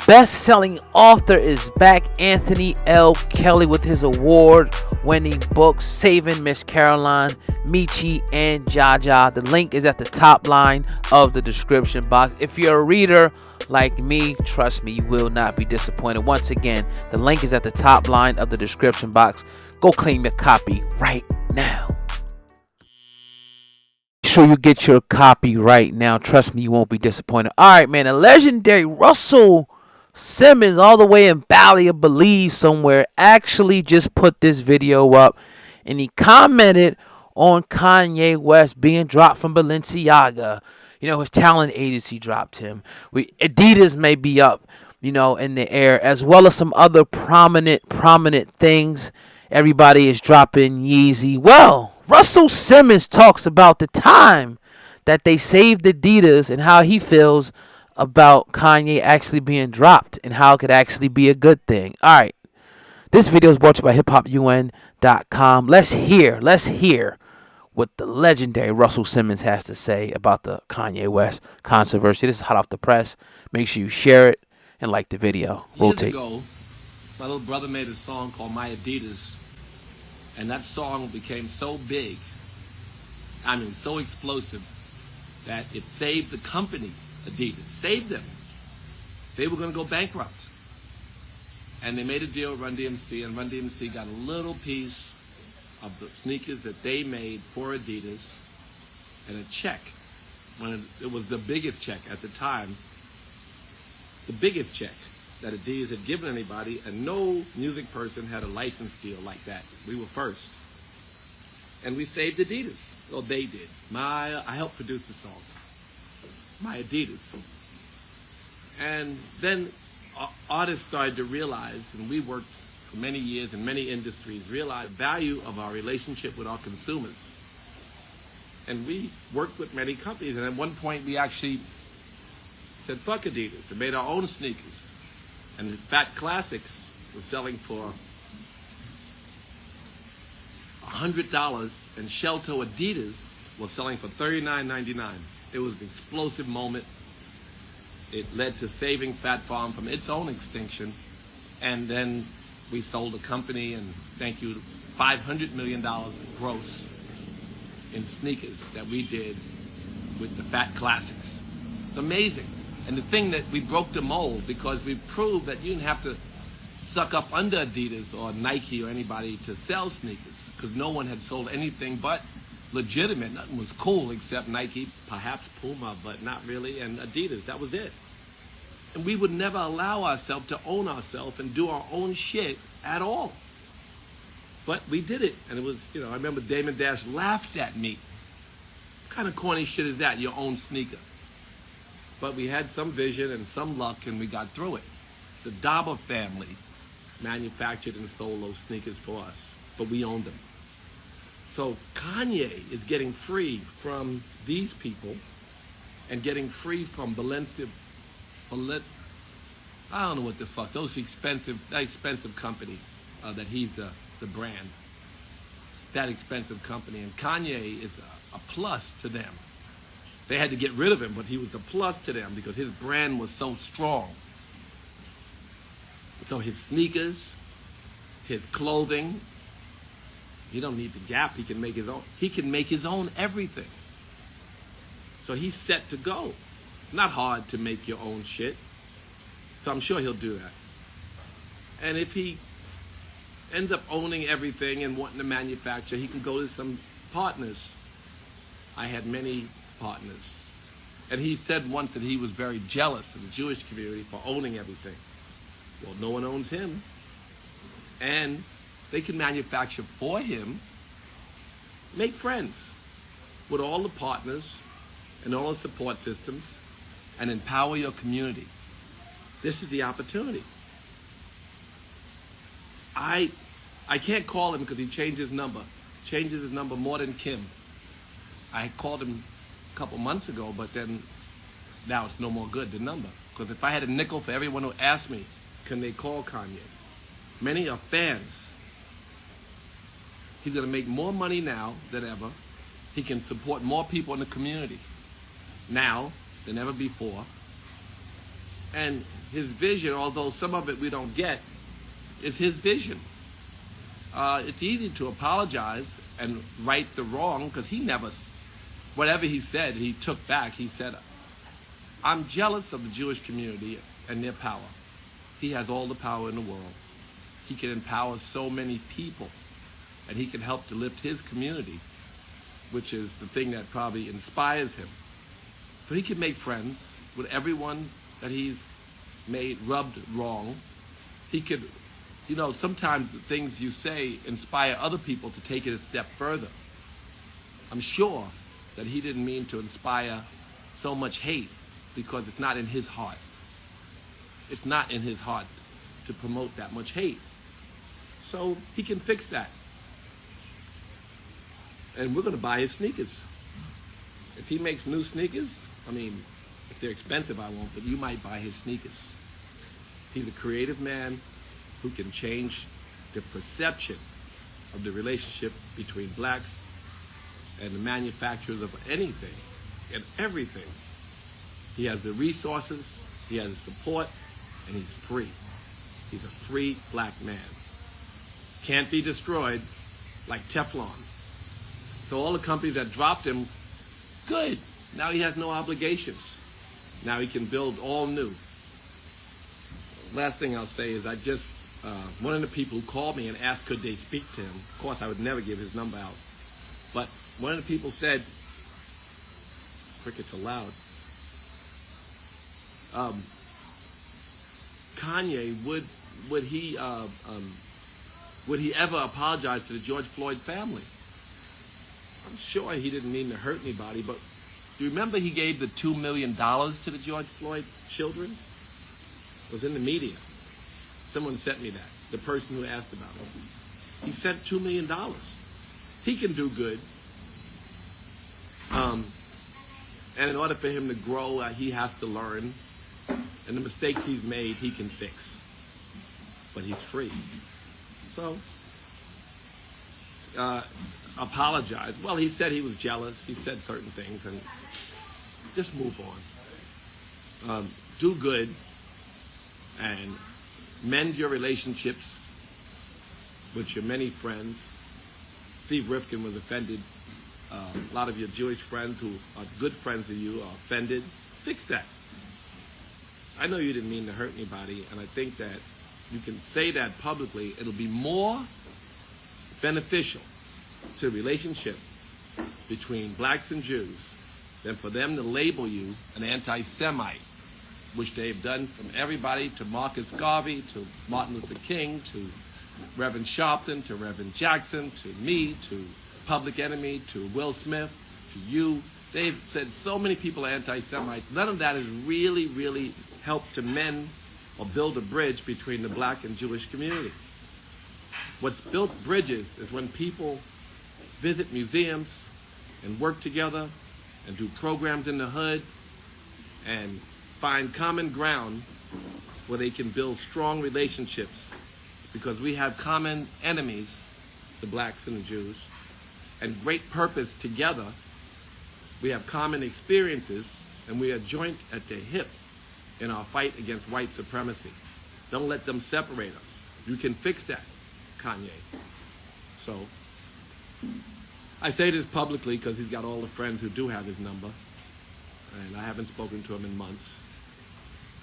Best-selling author is back. Anthony L. Kelly with his award-winning book Saving Miss Caroline, Michi, and Jaja. The link is at the top line of the description box. If you're a reader like me, trust me, you will not be disappointed. Once again, the link is at the top line of the description box. Go claim your copy right now. Sure you get your copy right now. Trust me, you won't be disappointed. All right, man. The legendary Russell Simmons, all the way in Bali, I believe somewhere, actually just put this video up, and he commented on Kanye West being dropped from Balenciaga. You know, his talent agency dropped him. Adidas may be up, in the air, as well as some other prominent things. Everybody is dropping Yeezy. Well, Russell Simmons talks about the time that they saved Adidas and how he feels about Kanye actually being dropped and how it could actually be a good thing. All right. This video is brought to you by hiphopun.com. Let's hear what the legendary Russell Simmons has to say about the Kanye West controversy. This is hot off the press. Make sure you share it and like the video. Roll tape. Years ago, my little brother made a song called My Adidas, and that song became so big, so explosive, that it saved the company, Adidas. Saved them. They were going to go bankrupt. And they made a deal with Run DMC, and Run DMC got a little piece of the sneakers that they made for Adidas and a check. It was the biggest check at the time, the biggest check that Adidas had given anybody, and no music person had a license deal like that. We were first. And we saved Adidas. Well, they did. I helped produce the song. My Adidas. And then artists started to realize, and we worked for many years in many industries, realized the value of our relationship with our consumers. And we worked with many companies, and at one point we actually said, fuck Adidas, and made our own sneakers. And the Fat Classics was selling for $100, and Shelto Adidas was selling for $39.99. It was an explosive moment. It led to saving Fat Farm from its own extinction. And then we sold the company, and thank you, $500 million gross in sneakers that we did with the Fat Classics. It's amazing. And the thing that we broke the mold, because we proved that you didn't have to suck up under Adidas or Nike or anybody to sell sneakers, because no one had sold anything but legitimate. Nothing was cool except Nike, perhaps Puma, but not really, and Adidas. That was it. And we would never allow ourselves to own ourselves and do our own shit at all. But we did it. And it was, I remember Damon Dash laughed at me. What kind of corny shit is that, your own sneaker? But we had some vision and some luck, and we got through it. The Dauber family manufactured and sold those sneakers for us, but we owned them. So Kanye is getting free from these people and getting free from I don't know what the fuck, that expensive company that he's the brand. That expensive company. And Kanye is a plus to them. They had to get rid of him, but he was a plus to them because his brand was so strong. So his sneakers, his clothing, he don't need the Gap. He can make his own. He can make his own everything. So he's set to go. It's not hard to make your own shit. So I'm sure he'll do that. And if he ends up owning everything and wanting to manufacture, he can go to some partners. I had many partners. And he said once that he was very jealous of the Jewish community for owning everything. Well, no one owns him. And they can manufacture for him. Make friends with all the partners and all the support systems and empower your community. This is the opportunity. I can't call him because he changed his number. Changes his number more than Kim. I called him a couple months ago, but then now it's no more good, the number. Because if I had a nickel for everyone who asked me, can they call Kanye? Many are fans. He's going to make more money now than ever. He can support more people in the community now than ever before. And his vision, although some of it we don't get, is his vision. It's easy to apologize and right the wrong because he never, whatever he said, he took back. He said, I'm jealous of the Jewish community and their power. He has all the power in the world. He can empower so many people, and he can help to lift his community, which is the thing that probably inspires him. So he can make friends with everyone that he's made rubbed wrong. He could, sometimes the things you say inspire other people to take it a step further. I'm sure that he didn't mean to inspire so much hate because it's not in his heart. It's not in his heart to promote that much hate. So he can fix that. And we're going to buy his sneakers. If he makes new sneakers, if they're expensive, I won't, but you might buy his sneakers. He's a creative man who can change the perception of the relationship between blacks and the manufacturers of anything and everything. He has the resources, he has the support, and he's free. He's a free black man. Can't be destroyed like Teflon. So all the companies that dropped him, good. Now he has no obligations. Now he can build all new. Last thing I'll say is one of the people who called me and asked could they speak to him. Of course, I would never give his number out. But one of the people said, crickets are loud. Kanye, would he ever apologize to the George Floyd family? I'm sure he didn't mean to hurt anybody, but do you remember he gave the $2 million to the George Floyd children? It was in the media. Someone sent me that, the person who asked about it. He sent $2 million. He can do good. And in order for him to grow, he has to learn. And the mistakes he's made, he can fix. But he's free. So, apologize. Well, he said he was jealous. He said certain things, and just move on. Do good and mend your relationships with your many friends. Steve Rifkin was offended. A lot of your Jewish friends who are good friends of you are offended. Fix that. I know you didn't mean to hurt anybody, and I think that you can say that publicly. It'll be more beneficial to the relationship between blacks and Jews than for them to label you an anti-Semite, which they've done from everybody to Marcus Garvey, to Martin Luther King, to Reverend Sharpton, to Reverend Jackson, to me, to Public Enemy, to Will Smith, to you. They've said so many people are anti-Semites. None of that has really, really helped to mend or build a bridge between the black and Jewish community. What's built bridges is when people visit museums and work together and do programs in the hood and find common ground where they can build strong relationships, because we have common enemies, the blacks and the Jews, and great purpose together. We have common experiences, and we are joint at the hip in our fight against white supremacy. Don't let them separate us. You can fix that, Kanye. So, I say this publicly because he's got all the friends who do have his number, and I haven't spoken to him in months.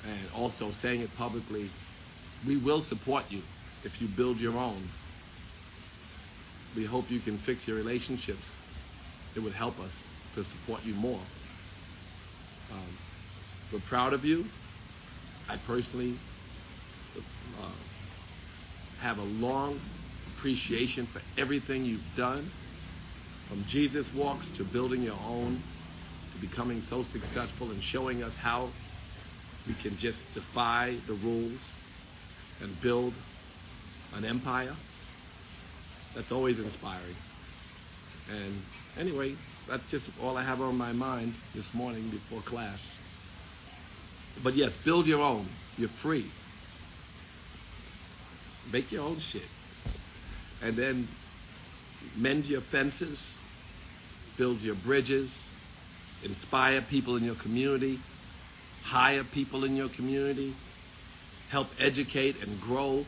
And also saying it publicly, we will support you if you build your own. We hope you can fix your relationships. It would help us to support you more. We're proud of you. I personally have a long appreciation for everything you've done, from Jesus Walks to building your own, to becoming so successful and showing us how we can just defy the rules and build an empire. That's always inspiring. And anyway, that's just all I have on my mind this morning before class. But yes, build your own. You're free. Make your own shit. And then mend your fences, build your bridges, inspire people in your community, hire people in your community, help educate and grow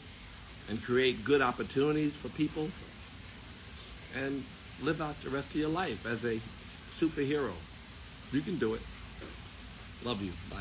and create good opportunities for people, and live out the rest of your life as a superhero. You can do it. Love you. Bye.